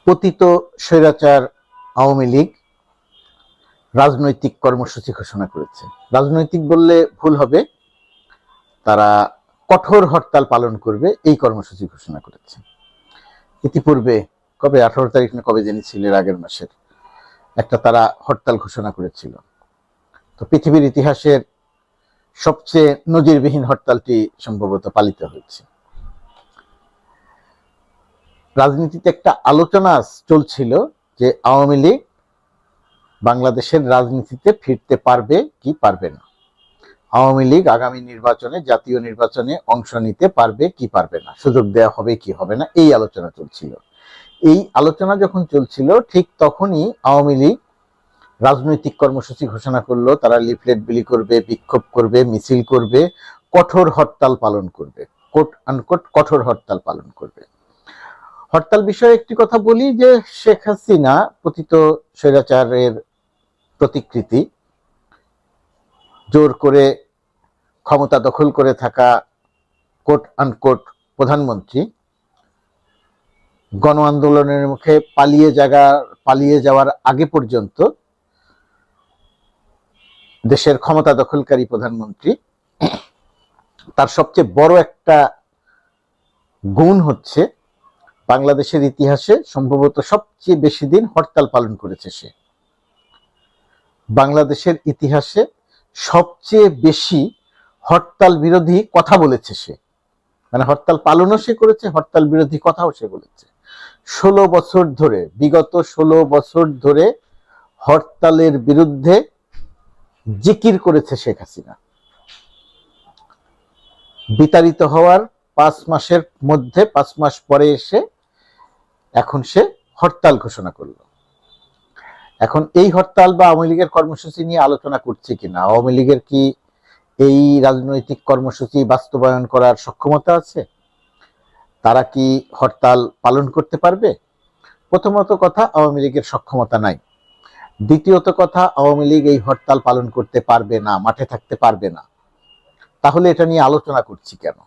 পতিত স্বৈরাচার আওয়ামী লীগ রাজনৈতিক কর্মসূচি ঘোষণা করেছে। রাজনৈতিক বললে ভুল হবে, তারা কঠোর হরতাল পালন করবে এই কর্মসূচি ঘোষণা করেছে। ইতিপূর্বে কবে 18 তারিখ না কবে জেনেছিল, এর আগের মাসের একটা তারা হরতাল ঘোষণা করেছিল। তো পৃথিবীর ইতিহাসের সবচেয়ে নজিরবিহীন হরতালটি সম্ভবত পালিত হয়েছে। রাজনীতিতে একটা আলোচনা চলছিল যে আওয়ামী লীগ বাংলাদেশের রাজনীতিতে ফিরতে পারবে কি পারবে না, আওয়ামী লীগ আগামী নির্বাচনে, জাতীয় নির্বাচনে অংশ নিতে পারবে কি পারবে না, সুযোগ দেওয়া হবে কি হবে না, এই আলোচনা চলছিল। এই আলোচনা যখন চলছিল ঠিক তখনই আওয়ামী লীগ রাজনৈতিক কর্মসূচি ঘোষণা করলো। তারা লিফলেট বিলি করবে, বিক্ষোভ করবে, মিছিল করবে, কঠোর হরতাল পালন করবে, কোট আনকোট কঠোর হরতাল পালন করবে। হরতাল বিষয়ে একটি কথা বলি যে শেখ হাসিনা পতিত স্বৈরাচারের প্রতিকৃতি, জোর করে ক্ষমতা দখল করে থাকা কোট আনকোট প্রধানমন্ত্রী গণ আন্দোলনের মুখে পালিয়ে যাওয়ার আগে পর্যন্ত দেশের ক্ষমতা দখলকারী প্রধানমন্ত্রী, তার সবচেয়ে বড় একটা গুণ হচ্ছে বাংলাদেশের ইতিহাসে সম্ভবত সবচেয়ে বেশি দিন হরতাল পালন করেছে সে। বাংলাদেশের ইতিহাসে সবচেয়ে বেশি হরতাল বিরোধী কথা বলেছে সে, মানে হরতাল পালনও সে করেছে, হরতাল বিরোধী কথাও সে বলেছে। 16 বছর ধরে, বিগত 16 বছর ধরে হরতালের বিরুদ্ধে জিকির করেছে শেখ হাসিনা। বিতাড়িত হওয়ার 5 মাসের মধ্যে 5 মাস পরে এসে এখন সে হরতাল ঘোষণা করলো। এখন এই হরতাল বা আওয়ামী লীগের কর্মসূচি নিয়ে আলোচনা করছে কিনা, আওয়ামী লীগের কি এই রাজনৈতিক কর্মসূচি বাস্তবায়ন করার সক্ষমতা আছে, তারা কি হরতাল পালন করতে পারবে? প্রথমত কথা, আওয়ামী লীগের সক্ষমতা নাই। দ্বিতীয়ত কথা, আওয়ামী লীগ এই হরতাল পালন করতে পারবে না, মাঠে থাকতে পারবে না। তাহলে এটা নিয়ে আলোচনা করছি কেন?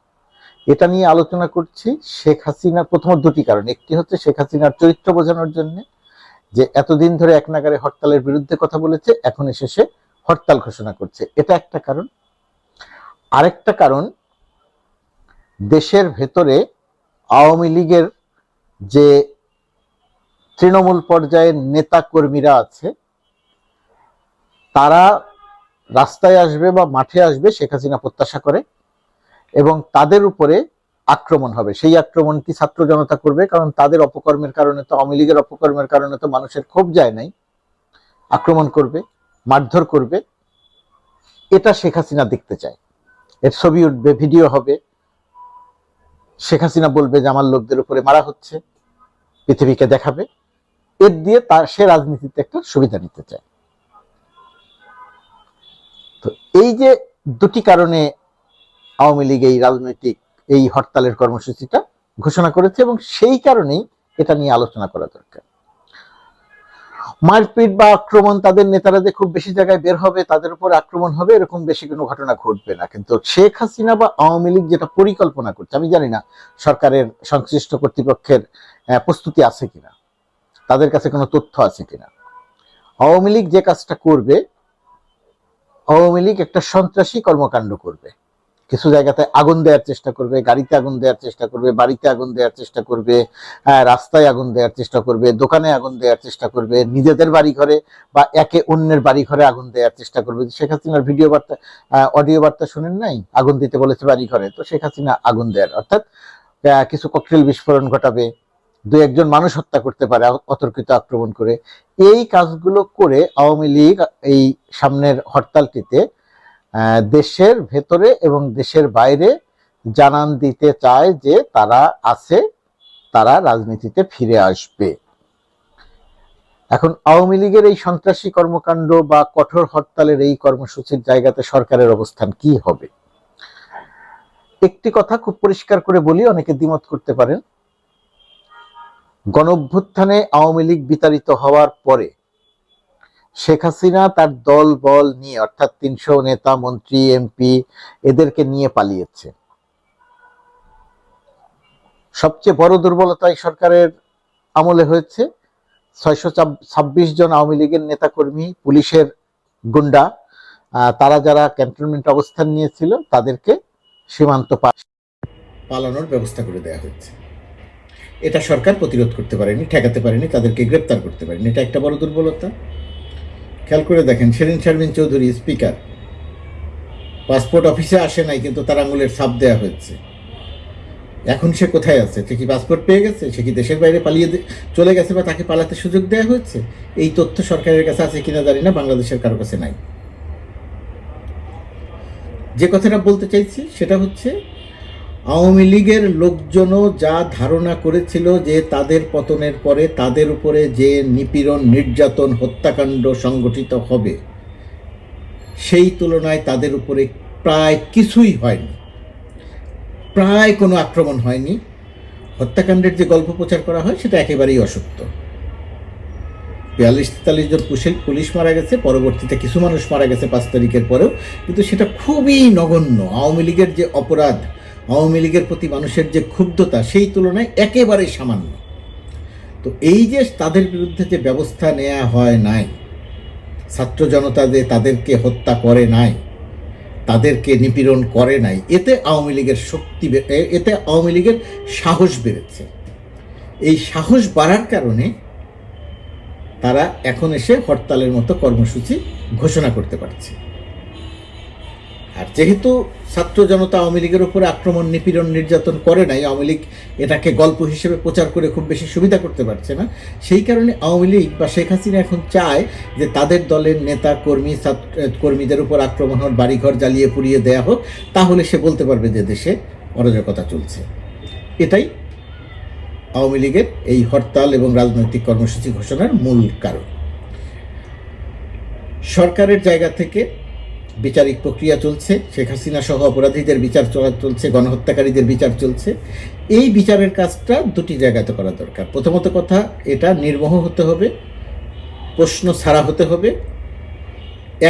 এটা নিয়ে আলোচনা করছি শেখ হাসিনা, প্রথমত দুটি কারণ। একটি হচ্ছে শেখ হাসিনার চরিত্র বোঝানোর জন্য, যে এতদিন ধরে এক নাগারে হরতালের বিরুদ্ধে কথা বলেছে, এখন এসে সে হরতাল ঘোষণা করছে, এটা একটা কারণ। আরেকটা কারণ, দেশের ভেতরে আওয়ামী লীগের যে তৃণমূল পর্যায়ের নেতা কর্মীরা আছে, তারা রাস্তায় আসবে বা মাঠে আসবে শেখ হাসিনা প্রত্যাশা করে, এবং তাদের উপরে আক্রমণ হবে। সেই আক্রমণটি ছাত্র জনতা করবে, কারণ তাদের অপকর্মের কারণে তো, আওয়ামী লীগের অপকর্মের কারণে তো মানুষের ক্ষোভ যায় নাই। আক্রমণ করবে, মারধর করবে, এটা শেখ হাসিনা দেখতে চায়। এর ছবি উঠবে, ভিডিও হবে, শেখ হাসিনা বলবে যে আমার লোকদের উপরে মারা হচ্ছে, পৃথিবীকে দেখাবে। এর দিয়ে সে রাজনীতিতে একটা সুবিধা নিতে চায়। তো এই যে দুটি কারণে আওয়ামী লীগ এই হরতালের কর্মসূচিটা ঘোষণা করেছে, এবং সেই কারণেই এটা নিয়ে আলোচনা করা দরকার। মারপিট বা আক্রমণ, তাদের নেতারা যে খুব বেশি জায়গায় বের হবে, তাদের উপর আক্রমণ হবে, এরকম বেশি কোনো ঘটনা ঘটবে না। কিন্তু শেখ হাসিনা বা আওয়ামী লীগ যেটা পরিকল্পনা করছে, আমি জানি না সরকারের সংশ্লিষ্ট কর্তৃপক্ষের প্রস্তুতি আছে কিনা, তাদের কাছে কোনো তথ্য আছে কিনা। আওয়ামী লীগ যে কাজটা করবে, আওয়ামী লীগ একটা সন্ত্রাসী কর্মকাণ্ড করবে। কিছু জায়গাতে আগুন দেওয়ার চেষ্টা করবে, গাড়িতে আগুন দেওয়ার চেষ্টা করবে, বাড়িতে আগুন দেওয়ার চেষ্টা করবে, রাস্তায় আগুন দেওয়ার চেষ্টা করবে, দোকানে আগুন দেওয়ার চেষ্টা করবে, নিজেদের বাড়ি ঘরে বা একে অন্যের বাড়ি ঘরে আগুন দেওয়ার চেষ্টা করবে। শেখ হাসিনার অডিও বার্তা শুনেন নাই, আগুন দিতে বলেছে বাড়ি ঘরে, তো শেখ হাসিনা আগুন দেওয়ার, অর্থাৎ কিছু ককটেল বিস্ফোরণ ঘটাবে, 2-1 মানুষ হত্যা করতে পারে অতর্কিত আক্রমণ করে। এই কাজগুলো করে আওয়ামী লীগ এই সামনের হরতালটিতে দেশের ভেতরে এবং দেশের বাইরে জানান দিতে চায় যে তারা আছে, তারা রাজনীতিতে ফিরে আসবে। এখন আওয়ামী লীগের এই সন্ত্রাসী কর্মকাণ্ড বা কঠোর হরতালের এই কর্মসূচির জায়গাতে সরকারের অবস্থান কি হবে? একটি কথা খুব পরিষ্কার করে বলি, অনেকে দ্বিমত করতে পারেন। গণঅভ্যুত্থানে আওয়ামী লীগ বিতাড়িত হওয়ার পরে শেখ হাসিনা তার দল বল নিয়ে, অর্থাৎ 300 নেতা, মন্ত্রী, এমপি, এদেরকে নিয়ে পালিয়েছে। সবচেয়ে বড় দুর্বলতা এই সরকারের আমলে হয়েছে 626 জন আওয়ামী লীগের নেতাকর্মী, পুলিশের গুন্ডা, তারা যারা ক্যান্টনমেন্ট অবস্থান নিয়েছিল তাদেরকে সীমান্ত পালানোর ব্যবস্থা করে দেওয়া হয়েছে। এটা সরকার প্রতিরোধ করতে পারেনি, ঠেকাতে পারেনি, তাদেরকে গ্রেপ্তার করতে পারেনি। এটা একটা বড় দুর্বলতা। খেয়াল করে দেখেন, সেদিন শারমিন চৌধুরী স্পিকার পাসপোর্ট অফিসে আসে নাই, কিন্তু তার আঙুলের ছাপ দেওয়া হয়েছে। এখন সে কোথায় আছে? সে কি পাসপোর্ট পেয়ে গেছে? সে কি দেশের বাইরে পালিয়ে চলে গেছে, বা তাকে পালাতে সুযোগ দেওয়া হয়েছে? এই তথ্য সরকারের কাছে আছে কিনা জানি না, বাংলাদেশের কারো কাছে নাই। যে কথাটা বলতে চাইছি সেটা হচ্ছে, আওয়ামী লীগের লোকজনও যা ধারণা করেছিল যে তাদের পতনের পরে তাদের উপরে যে নিপীড়ন, নির্যাতন, হত্যাকাণ্ড সংগঠিত হবে, সেই তুলনায় তাদের উপরে প্রায় কিছুই হয়নি, প্রায় কোনো আক্রমণ হয়নি। হত্যাকাণ্ডের যে গল্প প্রচার করা হয় সেটা একেবারেই অসত্য। 42-43 জন পুলিশ মারা গেছে, পরবর্তীতে কিছু মানুষ মারা গেছে 5 তারিখের পরেও, কিন্তু সেটা খুবই নগণ্য। আওয়ামী লীগের যে অপরাধ, আওয়ামী লীগের প্রতি মানুষের যে ক্ষুব্ধতা, সেই তুলনায় একেবারেই সামান্য। তো এই যে তাদের বিরুদ্ধে যে ব্যবস্থা নেওয়া হয় নাই, ছাত্র জনতা যে তাদেরকে হত্যা করে নাই, তাদেরকে নিপীড়ন করে নাই, এতে আওয়ামী লীগের শক্তি, এতে আওয়ামী লীগের সাহস বেড়েছে। এই সাহস বাড়ার কারণে তারা এখন এসে হরতালের মতো কর্মসূচি ঘোষণা করতে পারছে। আর যেহেতু ছাত্র জনতা আওয়ামী লীগের উপরে আক্রমণ, নিপীড়ন, নির্যাতন করে নাই, আওয়ামী লীগ এটাকে গল্প হিসেবে প্রচার করে খুব বেশি সুবিধা করতে পারছে না, সেই কারণে আওয়ামী লীগ বা শেখ হাসিনা এখন চায় যে তাদের দলের নেতা কর্মীদের উপর আক্রমণ হোক, বাড়িঘর জ্বালিয়ে পুড়িয়ে দেয়া হোক, তাহলে সে বলতে পারবে যে দেশে অরাজকতা চলছে। এটাই আওয়ামী লীগের এই হরতাল এবং রাজনৈতিক কর্মসূচি ঘোষণার মূল কারণ। সরকারের জায়গা থেকে বিচারিক প্রক্রিয়া চলছে, শেখ হাসিনা সহ অপরাধীদের বিচার চলছে, গণহত্যাকারীদের বিচার চলছে। এই বিচারের কাজটা দুটি জায়গাতে করা দরকার। প্রথমত কথা, এটা নির্মোহ হতে হবে, প্রশ্ন ছাড়া হতে হবে,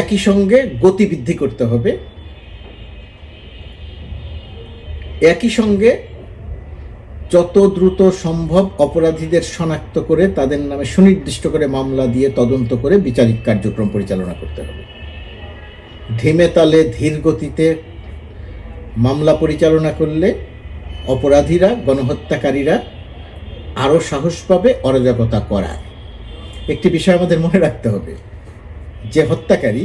একই সঙ্গে গতি বৃদ্ধি করতে হবে, একই সঙ্গে যত দ্রুত সম্ভব অপরাধীদের শনাক্ত করে তাদের নামে সুনির্দিষ্ট করে মামলা দিয়ে তদন্ত করে বিচারিক কার্যক্রম পরিচালনা করতে হবে। ধীমে তালে ধীর গতিতে মামলা পরিচালনা করলে অপরাধীরা, গণহত্যাকারীরা আরও সাহস পাবে অরাজকতা করার। একটি বিষয় আমাদের মনে রাখতে হবে, যে হত্যাকারী,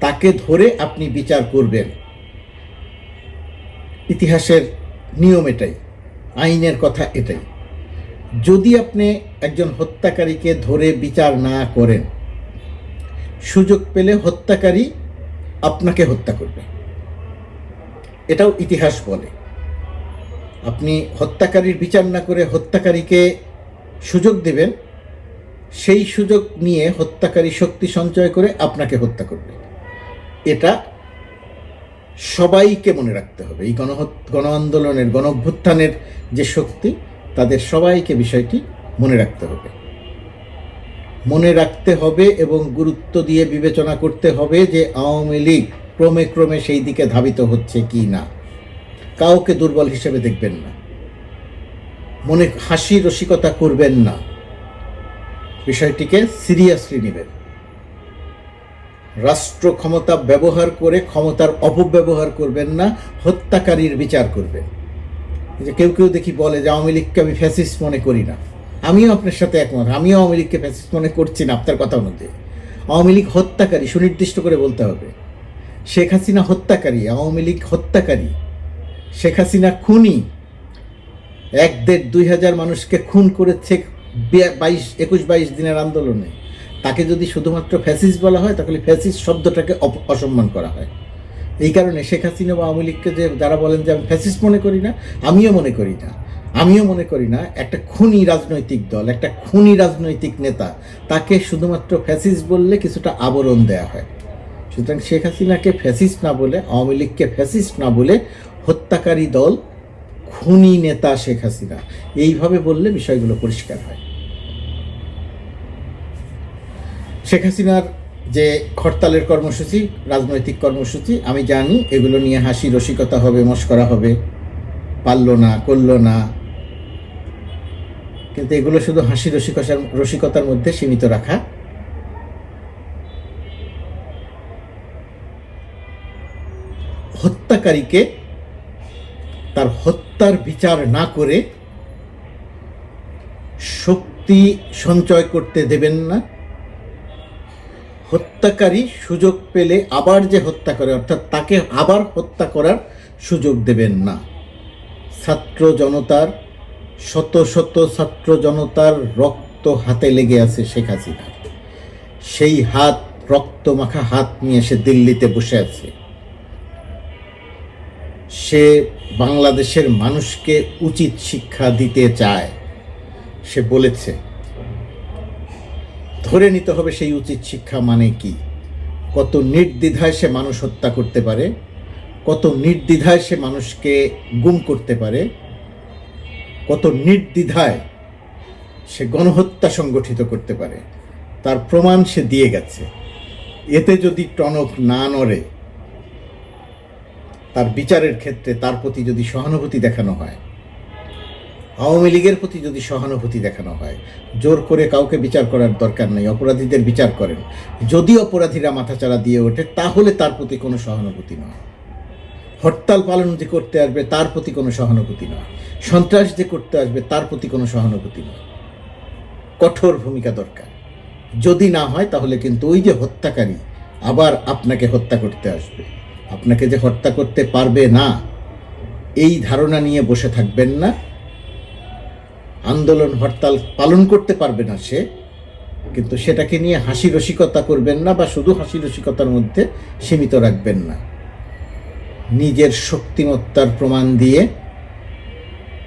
তাকে ধরে আপনি বিচার করবেন, ইতিহাসের নিয়ম এটাই, আইনের কথা এটাই। যদি আপনি একজন হত্যাকারীকে ধরে বিচার না করেন, সুযোগ পেলে হত্যাকারী আপনাকে হত্যা করবে। এটাও ইতিহাস বলে। আপনি হত্যাকারীর বিচার না করে হত্যাকারীকে সুযোগ দেবেন, সেই সুযোগ নিয়ে হত্যাকারী শক্তি সঞ্চয় করে আপনাকে হত্যা করবে। এটা সবাইকে মনে রাখতে হবে। এই গণ আন্দোলনের, গণ অভ্যুত্থানের যে শক্তি, তাদের সবাইকে বিষয়টি মনে রাখতে হবে। মনে রাখতে হবে এবং গুরুত্ব দিয়ে বিবেচনা করতে হবে যে আওয়ামী লীগ ক্রমে ক্রমে সেই দিকে ধাবিত হচ্ছে কি না। কাউকে দুর্বল হিসেবে দেখবেন না, মনে হাসি রসিকতা করবেন না, বিষয়টিকে সিরিয়াসলি নেবেন। রাষ্ট্র ক্ষমতা ব্যবহার করে ক্ষমতার অপব্যবহার করবেন না, হত্যাকারীর বিচার করবেন। যে কেউ কেউ দেখি বলে যে আওয়ামী লীগকে আমি ফ্যাসিস্ট মনে করি না। আমিও আপনার সাথে একমত, আমিও আওয়ামী লীগকে ফ্যাসিস্ট মনে করছি না আপনার কথা অনুযায়ী। আওয়ামী লীগ হত্যাকারী, সুনির্দিষ্ট করে বলতে হবে। শেখ হাসিনা হত্যাকারী, আওয়ামী লীগ হত্যাকারী। শেখ হাসিনা খুনি, 1-1.5-2 মানুষকে খুন করেছে 21-22 দিনের আন্দোলনে। তাকে যদি শুধুমাত্র ফ্যাসিস্ট বলা হয়, তাহলে ফ্যাসিস্ট শব্দটাকে অসম্মান করা হয়। এই কারণে শেখ হাসিনা বা আওয়ামী লীগকে যে যারা বলেন যে আমি ফ্যাসিস্ট মনে করি না, আমিও মনে করি না একটা খুনি রাজনৈতিক দল, একটা খুনি রাজনৈতিক নেতা, তাকে শুধুমাত্র ফ্যাসিস্ট বললে কিছুটা আবরণ দেয়া হয়। সুতরাং শেখ হাসিনাকে ফ্যাসিস্ট না বলে, আওয়ামী লীগকে ফ্যাসিস্ট না বলে, হত্যাকারী দল, খুনি নেতা শেখ হাসিনা, এইভাবে বললে বিষয়গুলো পরিষ্কার হয়। শেখ হাসিনার যে হরতালের কর্মসূচি, রাজনৈতিক কর্মসূচি, আমি জানি এগুলো নিয়ে হাসি রসিকতা হবে, মশকরা হবে, পারল না, করল না, কিন্তু এগুলো শুধু হাসি রসিকতার মধ্যে সীমিত রাখা। হত্যাকারীকে তার হত্যার বিচার না করে শক্তি সঞ্চয় করতে দেবেন না। হত্যাকারী সুযোগ পেলে আবার যে হত্যা করে, অর্থাৎ তাকে আবার হত্যা করার সুযোগ দেবেন না। ছাত্র জনতার, শত শত ছাত্র জনতার রক্ত হাতে লেগে আছে শেখ হাসিনার। সেই হাত, রক্ত মাখা হাত নিয়ে সে দিল্লিতে বসে আছে। সে বাংলাদেশের মানুষকে উচিত শিক্ষা দিতে চায়। সে বলেছে, ধরে নিতে হবে সেই উচিত শিক্ষা মানে কি, কত নির্দ্বিধায় সে মানুষ হত্যা করতে পারে, কত নির্দ্বিধায় সে মানুষকে গুম করতে পারে, কত নির্দ্বিধায় সে গণহত্যা সংগঠিত করতে পারে, তার প্রমাণ সে দিয়ে গেছে। এতে যদি টনক না নড়ে, তার বিচারের ক্ষেত্রে তার প্রতি যদি সহানুভূতি দেখানো হয়, আওয়ামী লীগের প্রতি যদি সহানুভূতি দেখানো হয়, জোর করে কাউকে বিচার করার দরকার নেই, অপরাধীদের বিচার করেন। যদি অপরাধীরা মাথাচাড়া দিয়ে ওঠে তাহলে তার প্রতি কোনো সহানুভূতি নয়। হরতাল পালন যে করতে আসবে তার প্রতি কোনো সহানুভূতি নয়, সন্ত্রাস যে করতে আসবে তার প্রতি কোনো সহানুভূতি নয়। কঠোর ভূমিকা দরকার। যদি না হয় তাহলে কিন্তু ওই যে হত্যাকারী আবার আপনাকে হত্যা করতে আসবে, আপনাকে যে হত্যা করতে পারবে না এই ধারণা নিয়ে বসে থাকবেন না। আন্দোলন হরতাল পালন করতে পারবে না সে, কিন্তু সেটাকে নিয়ে হাসি রসিকতা করবেন না, বা শুধু হাসি রসিকতার মধ্যে সীমিত রাখবেন না। নিজের শক্তিমত্তার প্রমাণ দিয়ে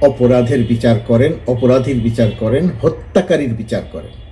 অপরাধের বিচার করেন, অপরাধীর বিচার করেন, হত্যাকারীর বিচার করেন।